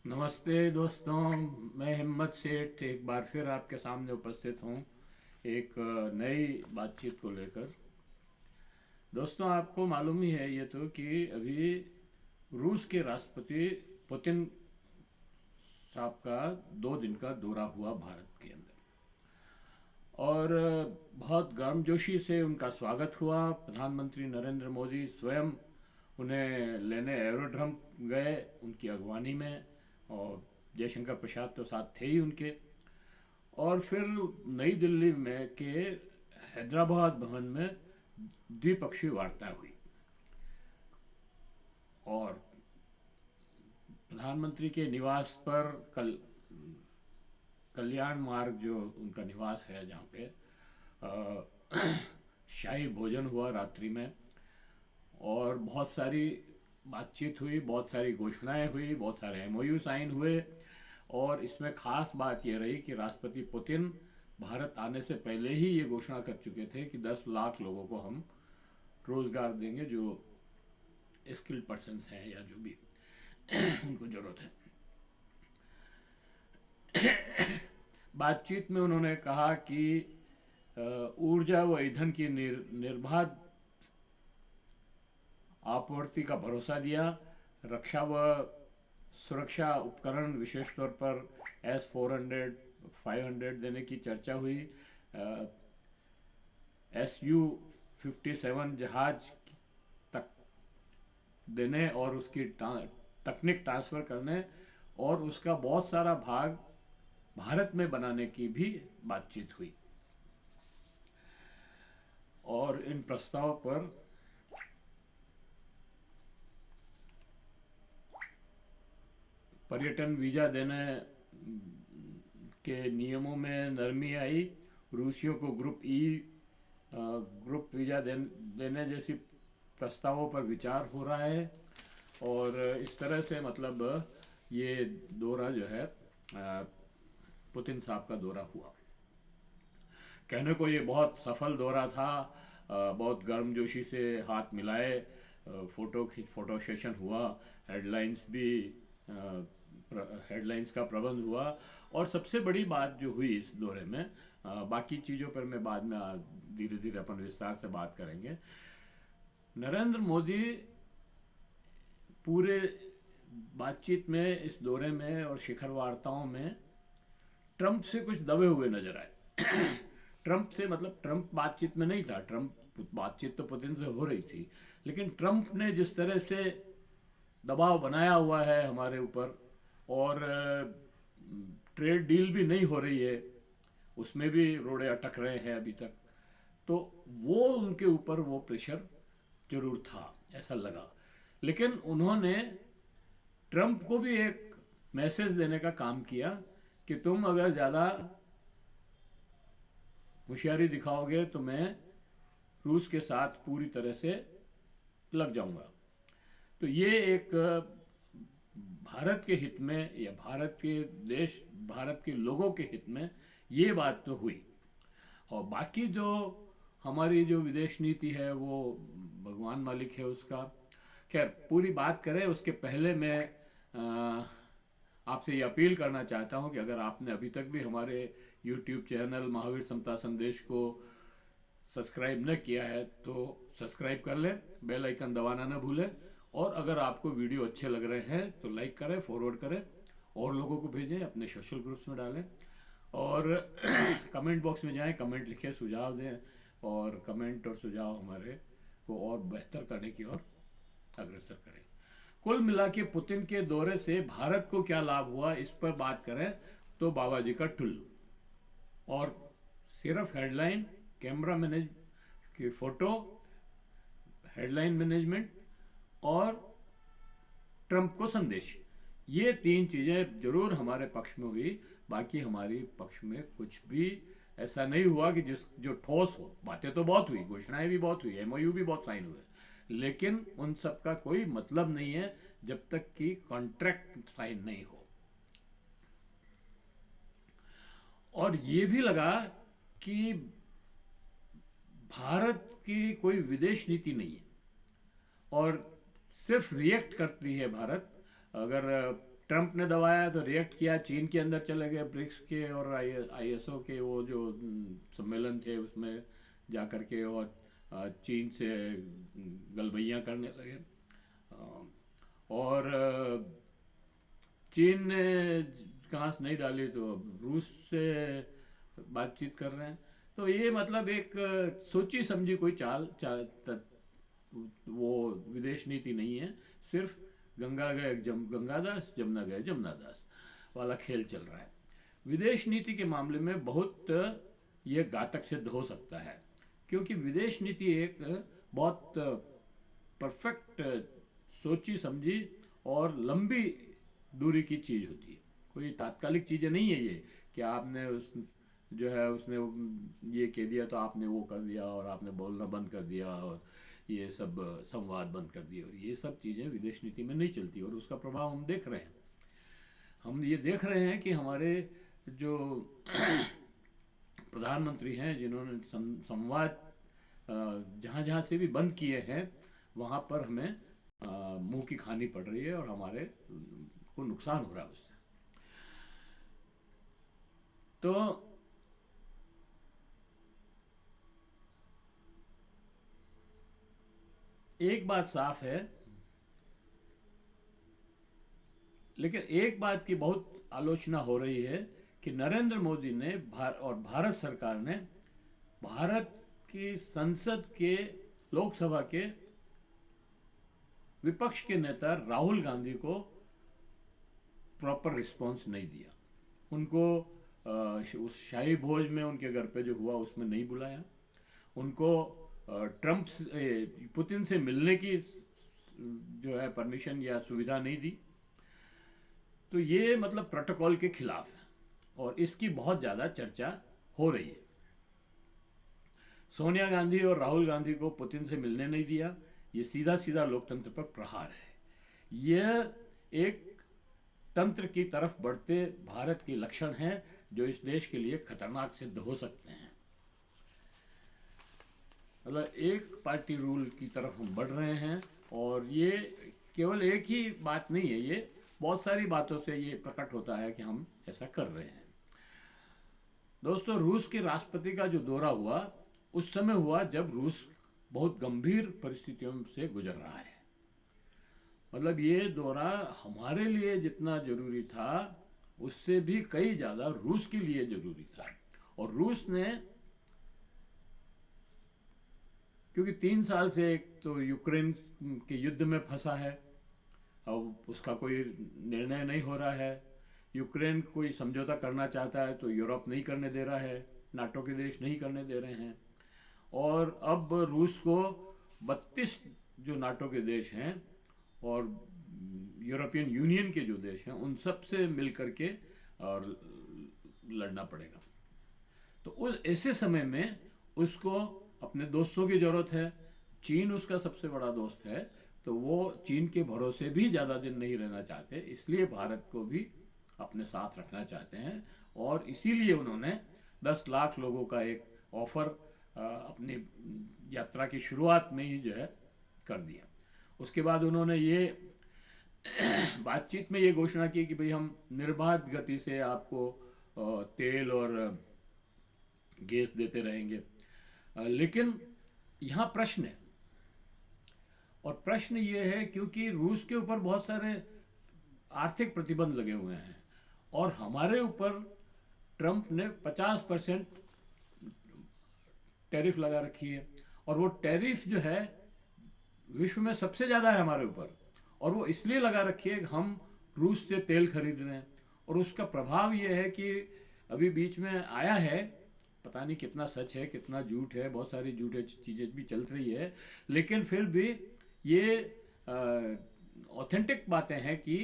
नमस्ते दोस्तों। मैं हिम्मत सेठ एक बार फिर आपके सामने उपस्थित हूँ एक नई बातचीत को लेकर। दोस्तों, आपको मालूम ही है ये तो कि अभी रूस के राष्ट्रपति पुतिन साहब का 2 दिन का दौरा हुआ भारत के अंदर, और बहुत गर्मजोशी से उनका स्वागत हुआ। प्रधानमंत्री नरेंद्र मोदी स्वयं उन्हें लेने एरोड्रम गए उनकी अगवानी में, और जयशंकर प्रसाद तो साथ थे ही उनके। और फिर नई दिल्ली में के हैदराबाद भवन में द्विपक्षीय वार्ता हुई, और प्रधानमंत्री के निवास पर कल्याण मार्ग जो उनका निवास है, जहाँ पे शाही भोजन हुआ रात्रि में, और बहुत सारी बातचीत हुई, बहुत सारी घोषणाएं हुई, बहुत सारे एमओयू साइन हुए। और इसमें खास बात यह रही कि राष्ट्रपति पुतिन भारत आने से पहले ही ये घोषणा कर चुके थे कि 10 लाख लोगों को हम रोजगार देंगे, जो स्किल्ड पर्सनस हैं या जो भी उनको ज़रूरत है। बातचीत में उन्होंने कहा कि ऊर्जा व ईंधन की निर्बाध आपूर्ति का भरोसा दिया। रक्षा व सुरक्षा उपकरण, विशेष तौर पर S-400 500 देने की चर्चा हुई। Su-57 जहाज तक देने और उसकी तकनीक ट्रांसफ़र करने और उसका बहुत सारा भाग भारत में बनाने की भी बातचीत हुई। और इन प्रस्ताव पर पर्यटन वीज़ा देने के नियमों में नरमी आई। रूसियों को ग्रुप वीज़ा देने जैसी प्रस्तावों पर विचार हो रहा है। और इस तरह से मतलब ये दौरा जो है पुतिन साहब का दौरा हुआ। कहने को ये बहुत सफल दौरा था। बहुत गर्मजोशी से हाथ मिलाए, फ़ोटो सेशन हुआ, हेडलाइंस भी हेडलाइंस का प्रबंध हुआ। और सबसे बड़ी बात जो हुई इस दौरे में, बाकी चीज़ों पर मैं बाद में धीरे धीरे अपन विस्तार से बात करेंगे। नरेंद्र मोदी पूरे बातचीत में, इस दौरे में और शिखर वार्ताओं में ट्रंप से कुछ दबे हुए नजर आए। ट्रंप से मतलब ट्रंप बातचीत में नहीं था, ट्रंप बातचीत तो पुतिन से हो रही थी, लेकिन ट्रंप ने जिस तरह से दबाव बनाया हुआ है हमारे ऊपर, और ट्रेड डील भी नहीं हो रही है, उसमें भी रोड़े अटक रहे हैं अभी तक, तो वो उनके ऊपर वो प्रेशर जरूर था, ऐसा लगा। लेकिन उन्होंने ट्रंप को भी एक मैसेज देने का काम किया कि तुम अगर ज़्यादा होशियारी दिखाओगे तो मैं रूस के साथ पूरी तरह से लग जाऊंगा। तो ये एक भारत के हित में, या भारत के लोगों के हित में ये बात तो हुई। और बाकी जो हमारी जो विदेश नीति है वो भगवान मालिक है उसका। खैर, पूरी बात करें उसके पहले मैं आपसे ये अपील करना चाहता हूँ कि अगर आपने अभी तक भी हमारे YouTube चैनल महावीर समता संदेश को सब्सक्राइब न किया है तो सब्सक्राइब कर लें, बेल आइकन दबाना न भूलें। और अगर आपको वीडियो अच्छे लग रहे हैं तो लाइक करें, फॉरवर्ड करें, और लोगों को भेजें, अपने सोशल ग्रुप्स में डालें, और कमेंट बॉक्स में जाएं, कमेंट लिखें, सुझाव दें, और कमेंट और सुझाव हमारे को और बेहतर करने की ओर अग्रसर करें। कुल मिला के पुतिन के दौरे से भारत को क्या लाभ हुआ, इस पर बात करें तो बाबा जी का टुल्लू। और सिर्फ हेडलाइन, कैमरा मैनेज की फ़ोटो, हेडलाइन मैनेजमेंट और ट्रंप को संदेश, ये 3 चीज़ें जरूर हमारे पक्ष में हुई। बाकी हमारी पक्ष में कुछ भी ऐसा नहीं हुआ कि जो ठोस हो। बातें तो बहुत हुई, घोषणाएं भी बहुत हुई, एमओयू भी बहुत साइन हुए, लेकिन उन सब का कोई मतलब नहीं है जब तक कि कॉन्ट्रैक्ट साइन नहीं हो। और ये भी लगा कि भारत की कोई विदेश नीति नहीं है, और सिर्फ रिएक्ट करती है भारत। अगर ट्रंप ने दबाया तो रिएक्ट किया, चीन के अंदर चले गए, ब्रिक्स के और आईएसओ के वो जो सम्मेलन थे उसमें जा कर के, और चीन से गलबैयाँ करने लगे। और चीन ने कांस नहीं डाली तो अब रूस से बातचीत कर रहे हैं। तो ये मतलब एक सोची समझी कोई वो विदेश नीति नहीं है, सिर्फ गंगा गए गंगादास, जमुना गए जमुनादास वाला खेल चल रहा है। विदेश नीति के मामले में बहुत ये घातक सिद्ध हो सकता है, क्योंकि विदेश नीति एक बहुत परफेक्ट सोची समझी और लंबी दूरी की चीज़ होती है, कोई तात्कालिक चीज़ें नहीं है ये कि आपने उस जो है उसने ये कह दिया तो आपने वो कर दिया और आपने बोलना बंद कर दिया और ये सब संवाद बंद कर दिए, और ये सब चीज़ें विदेश नीति में नहीं चलती। और उसका प्रभाव हम देख रहे हैं। हम ये देख रहे हैं कि हमारे जो प्रधानमंत्री हैं जिन्होंने संवाद जहाँ जहाँ से भी बंद किए हैं वहाँ पर हमें मुंह की खानी पड़ रही है और हमारे को नुकसान हो रहा है उससे। तो एक बात साफ है, लेकिन एक बात की बहुत आलोचना हो रही है कि नरेंद्र मोदी ने और भारत सरकार ने भारत की संसद के, लोकसभा के विपक्ष के नेता राहुल गांधी को प्रॉपर रिस्पांस नहीं दिया। उनको उस शाही भोज में उनके घर पे जो हुआ उसमें नहीं बुलाया, उनको ट्रंप पुतिन से मिलने की जो है परमिशन या सुविधा नहीं दी। तो ये मतलब प्रोटोकॉल के खिलाफ है और इसकी बहुत ज़्यादा चर्चा हो रही है। सोनिया गांधी और राहुल गांधी को पुतिन से मिलने नहीं दिया, ये सीधा सीधा लोकतंत्र पर प्रहार है। यह एक तंत्र की तरफ बढ़ते भारत के लक्षण हैं जो इस देश के लिए खतरनाक सिद्ध हो सकते हैं। मतलब एक पार्टी रूल की तरफ हम बढ़ रहे हैं, और ये केवल एक ही बात नहीं है, ये बहुत सारी बातों से ये प्रकट होता है कि हम ऐसा कर रहे हैं। दोस्तों, रूस के राष्ट्रपति का जो दौरा हुआ उस समय हुआ जब रूस बहुत गंभीर परिस्थितियों से गुजर रहा है। मतलब ये दौरा हमारे लिए जितना जरूरी था उससे भी कई ज़्यादा रूस के लिए जरूरी था। और रूस ने, क्योंकि 3 साल से एक तो यूक्रेन के युद्ध में फंसा है, अब उसका कोई निर्णय नहीं हो रहा है। यूक्रेन कोई समझौता करना चाहता है तो यूरोप नहीं करने दे रहा है, नाटो के देश नहीं करने दे रहे हैं। और अब रूस को 32 जो नाटो के देश हैं और यूरोपियन यूनियन के जो देश हैं उन सब से मिल करके और लड़ना पड़ेगा। तो उस ऐसे समय में उसको अपने दोस्तों की ज़रूरत है। चीन उसका सबसे बड़ा दोस्त है, तो वो चीन के भरोसे भी ज़्यादा दिन नहीं रहना चाहते, इसलिए भारत को भी अपने साथ रखना चाहते हैं। और इसीलिए उन्होंने 10 लाख लोगों का एक ऑफ़र अपनी यात्रा की शुरुआत में ही जो है कर दिया। उसके बाद उन्होंने ये बातचीत में ये घोषणा की कि भाई हम निर्बाध गति से आपको तेल और गैस देते रहेंगे। लेकिन यहाँ प्रश्न है, और प्रश्न ये है क्योंकि रूस के ऊपर बहुत सारे आर्थिक प्रतिबंध लगे हुए हैं और हमारे ऊपर ट्रंप ने 50% टैरिफ लगा रखी है, और वो टैरिफ जो है विश्व में सबसे ज़्यादा है हमारे ऊपर। और वो इसलिए लगा रखी है कि हम रूस से तेल खरीद रहे हैं, और उसका प्रभाव ये है कि अभी बीच में आया है, पता नहीं कितना सच है कितना झूठ है, बहुत सारी झूठी चीज़ें भी चल रही है, लेकिन फिर भी ये ऑथेंटिक बातें हैं कि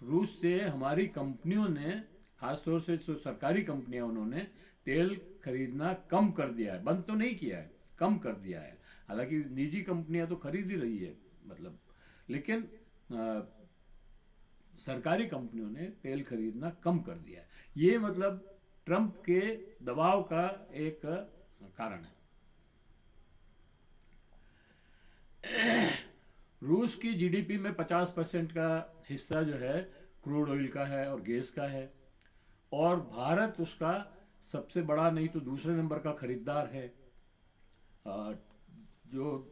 रूस से हमारी कंपनियों ने, खासतौर से जो सरकारी कंपनियां, उन्होंने तेल खरीदना कम कर दिया है। बंद तो नहीं किया है, कम कर दिया है। हालांकि निजी कंपनियां तो खरीद ही रही है, मतलब, लेकिन सरकारी कंपनियों ने तेल खरीदना कम कर दिया है। ये मतलब ट्रंप के दबाव का एक कारण है। रूस की जीडीपी में 50% का हिस्सा जो है क्रूड ऑयल का है और गैस का है, और भारत उसका सबसे बड़ा नहीं तो दूसरे नंबर का खरीदार है, आ, जो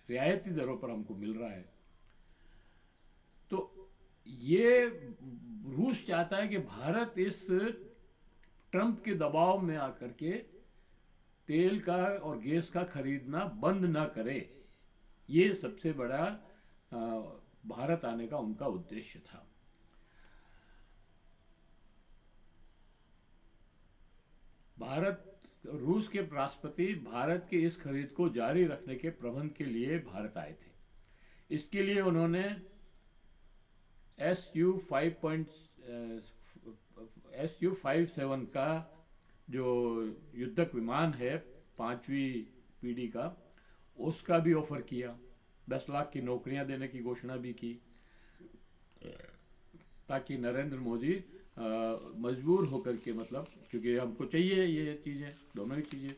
रियायती दरों पर हमको मिल रहा है। तो ये रूस चाहता है कि भारत इस ट्रंप के दबाव में आकर के तेल का और गैस का खरीदना बंद ना करे। ये सबसे बड़ा भारत आने का उनका उद्देश्य था। भारत रूस के राष्ट्रपति भारत के इस खरीद को जारी रखने के प्रबंध के लिए भारत आए थे। इसके लिए उन्होंने SU-57 का जो युद्धक विमान है 5वीं पीढ़ी का, उसका भी ऑफर किया। 10 लाख की नौकरियां देने की घोषणा भी की, ताकि नरेंद्र मोदी मजबूर होकर के, मतलब क्योंकि हमको चाहिए ये चीज़ें, दोनों ही चीज़ें,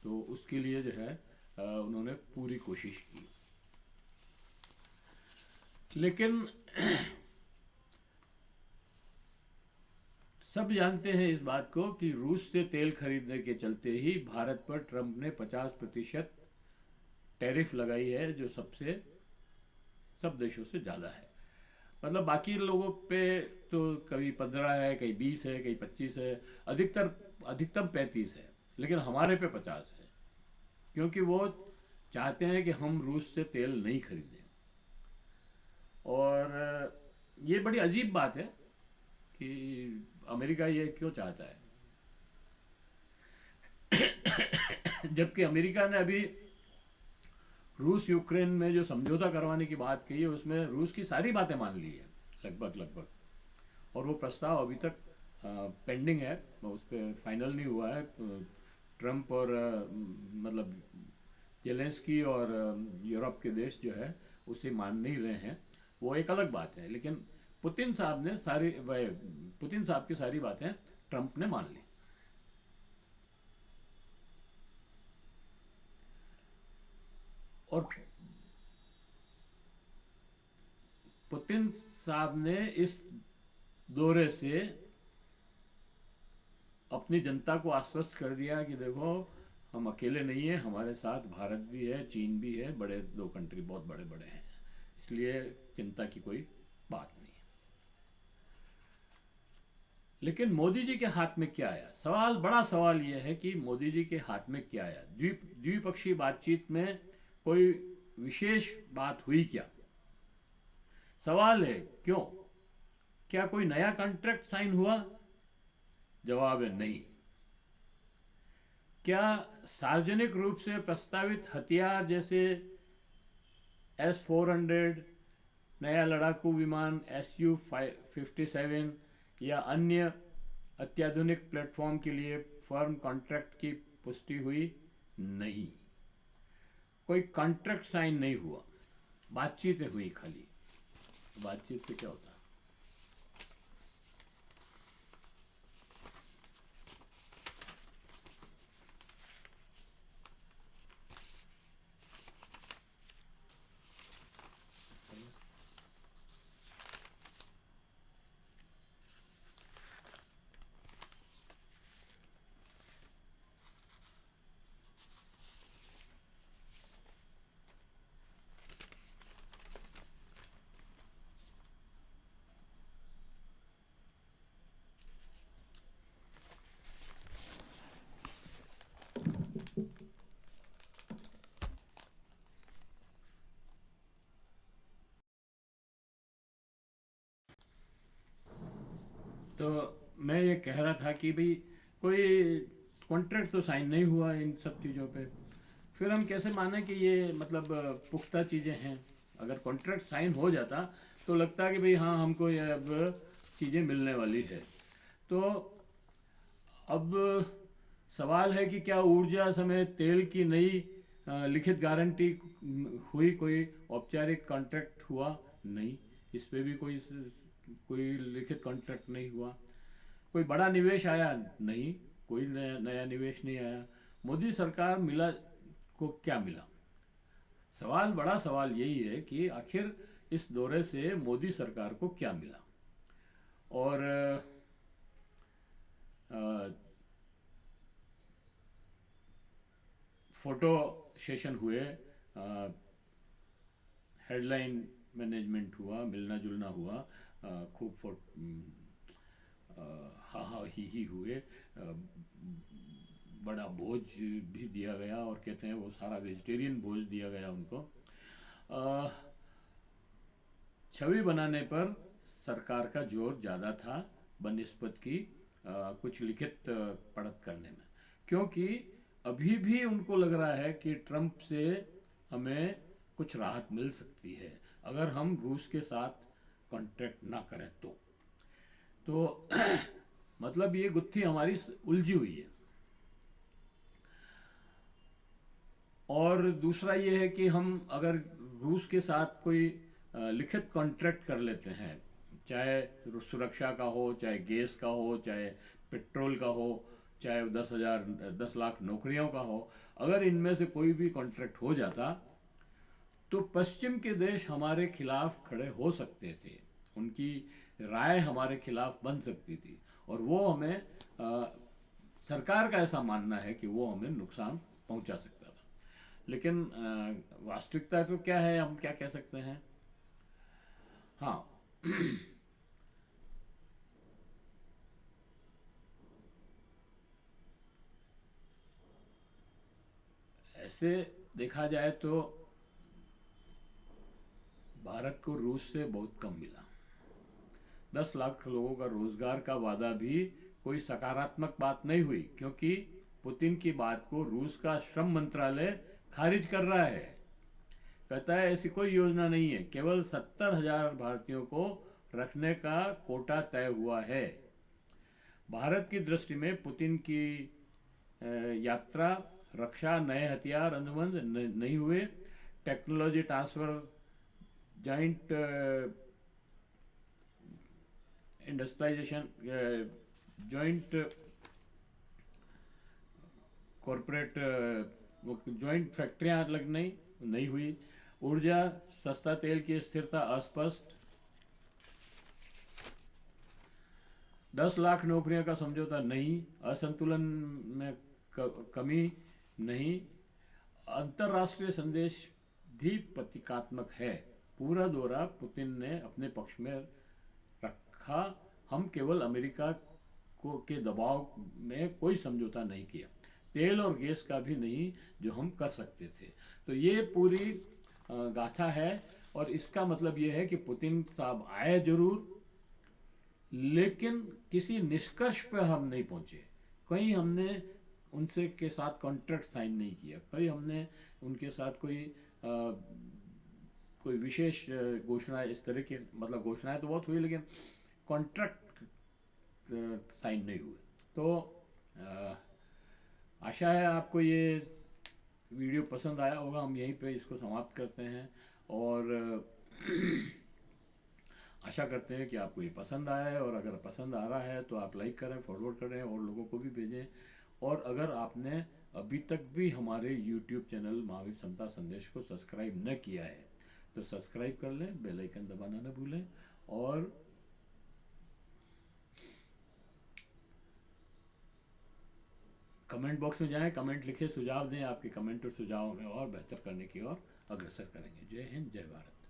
तो उसके लिए जो है उन्होंने पूरी कोशिश की। लेकिन सब जानते हैं इस बात को कि रूस से तेल खरीदने के चलते ही भारत पर ट्रंप ने 50% टैरिफ लगाई है, जो सब देशों से ज़्यादा है। मतलब बाकी लोगों पे तो कभी 15 है, कहीं 20 है, कहीं 25 है, अधिकतम 35 है, लेकिन हमारे पे 50 है, क्योंकि वो चाहते हैं कि हम रूस से तेल नहीं खरीदें। और ये बड़ी अजीब बात है कि अमेरिका ये क्यों चाहता है, जबकि अमेरिका ने अभी रूस यूक्रेन में जो समझौता करवाने की बात कही है, उसमें रूस की सारी बातें मान ली है लगभग, और वो प्रस्ताव अभी तक पेंडिंग है, उस पर फाइनल नहीं हुआ है। ट्रंप और मतलब जेलेंस्की और यूरोप के देश जो है उसे मान नहीं रहे हैं, वो एक अलग बात है। लेकिन पुतिन साहब की सारी बातें ट्रंप ने मान ली। और पुतिन साहब ने इस दौरे से अपनी जनता को आश्वस्त कर दिया कि देखो, हम अकेले नहीं हैं, हमारे साथ भारत भी है, चीन भी है, बड़े 2 कंट्री बहुत बड़े बड़े हैं, इसलिए चिंता की कोई बात नहीं है। लेकिन मोदी जी के हाथ में क्या आया? बड़ा सवाल यह है कि मोदी जी के हाथ में क्या आया। द्विपक्षीय बातचीत में कोई विशेष बात हुई क्या? सवाल है क्यों? क्या कोई नया कॉन्ट्रैक्ट साइन हुआ? जवाब है नहीं। क्या सार्वजनिक रूप से प्रस्तावित हथियार जैसे S-400, नया लड़ाकू विमान SU-57 या अन्य अत्याधुनिक प्लेटफॉर्म के लिए फर्म कॉन्ट्रैक्ट की पुष्टि हुई? नहीं, कोई कॉन्ट्रैक्ट साइन नहीं हुआ, बातचीतें हुई खाली। बातचीत से क्या होता है? तो मैं ये कह रहा था कि भाई कोई कॉन्ट्रैक्ट तो साइन नहीं हुआ इन सब चीज़ों पे, फिर हम कैसे माने कि ये मतलब पुख्ता चीज़ें हैं? अगर कॉन्ट्रैक्ट साइन हो जाता तो लगता है कि भाई हाँ, हमको ये अब चीज़ें मिलने वाली है। तो अब सवाल है कि क्या ऊर्जा समेत तेल की नई लिखित गारंटी हुई? कोई औपचारिक कॉन्ट्रैक्ट हुआ? नहीं, इस पे भी कोई लिखित कॉन्ट्रैक्ट नहीं हुआ। कोई बड़ा निवेश आया? नहीं, कोई नया निवेश नहीं आया। मोदी सरकार मिला को क्या मिला? बड़ा सवाल यही है कि आखिर इस दौरे से मोदी सरकार को क्या मिला। और फोटो सेशन हुए, हेडलाइन मैनेजमेंट हुआ, मिलना जुलना हुआ, खूब हा हा ही हुए, बड़ा भोज भी दिया गया, और कहते हैं वो सारा वेजिटेरियन भोज दिया गया उनको। छवि बनाने पर सरकार का जोर ज़्यादा था बनिस्बत की कुछ लिखित पढ़त करने में, क्योंकि अभी भी उनको लग रहा है कि ट्रंप से हमें कुछ राहत मिल सकती है अगर हम रूस के साथ कॉन्ट्रैक्ट ना करें तो मतलब ये गुत्थी हमारी उलझी हुई है। और दूसरा ये है कि हम अगर रूस के साथ कोई लिखित कॉन्ट्रैक्ट कर लेते हैं, चाहे सुरक्षा का हो, चाहे गैस का हो, चाहे पेट्रोल का हो, चाहे 10 लाख नौकरियों का हो, अगर इनमें से कोई भी कॉन्ट्रैक्ट हो जाता तो पश्चिम के देश हमारे खिलाफ खड़े हो सकते थे, उनकी राय हमारे खिलाफ बन सकती थी, और वो हमें सरकार का ऐसा मानना है कि वो हमें नुकसान पहुंचा सकता था। लेकिन वास्तविकता तो क्या है, हम क्या कह सकते हैं। हाँ ऐसे देखा जाए तो भारत को रूस से बहुत कम मिला। 10 लाख लोगों का रोजगार का वादा भी कोई सकारात्मक बात नहीं हुई, क्योंकि पुतिन की बात को रूस का श्रम मंत्रालय खारिज कर रहा है। कहता है ऐसी कोई योजना नहीं है, केवल 70,000 भारतीयों को रखने का कोटा तय हुआ है। भारत की दृष्टि में पुतिन की यात्रा, रक्षा, नए हथियार अनुबंध नहीं हुए, technology transfer, joint industrialisation, joint corporate, joint फैक्ट्रियां लग नहीं हुई, ऊर्जा, सस्ता तेल की स्थिरता अस्पष्ट, 10 लाख नौकरियों का समझौता नहीं, असंतुलन में कमी नहीं, अंतर्राष्ट्रीय संदेश भी प्रतीकात्मक है। पूरा दौरा पुतिन ने अपने पक्ष में रखा, हम केवल अमेरिका को के दबाव में कोई समझौता नहीं किया, तेल और गैस का भी नहीं जो हम कर सकते थे। तो ये पूरी गाथा है, और इसका मतलब ये है कि पुतिन साहब आए जरूर, लेकिन किसी निष्कर्ष पर हम नहीं पहुंचे। कहीं हमने उनसे के साथ कॉन्ट्रैक्ट साइन नहीं किया, कहीं हमने उनके साथ कोई विशेष घोषणा इस तरह की, मतलब घोषणाएं तो बहुत हुई लेकिन कॉन्ट्रैक्ट साइन नहीं हुए। तो आशा है आपको ये वीडियो पसंद आया होगा। हम यहीं पे इसको समाप्त करते हैं, और आशा करते हैं कि आपको ये पसंद आया है, और अगर पसंद आ रहा है तो आप लाइक करें, फॉरवर्ड करें और लोगों को भी भेजें। और अगर आपने अभी तक भी हमारे YouTube चैनल महावीर समता संदेश को सब्सक्राइब न किया है तो सब्सक्राइब कर लें, बेल आइकन दबाना न भूलें, और कमेंट बॉक्स में जाएं, कमेंट लिखें, सुझाव दें। आपके कमेंट और सुझाव हमें और बेहतर करने की ओर अग्रसर करेंगे। जय हिंद, जय भारत।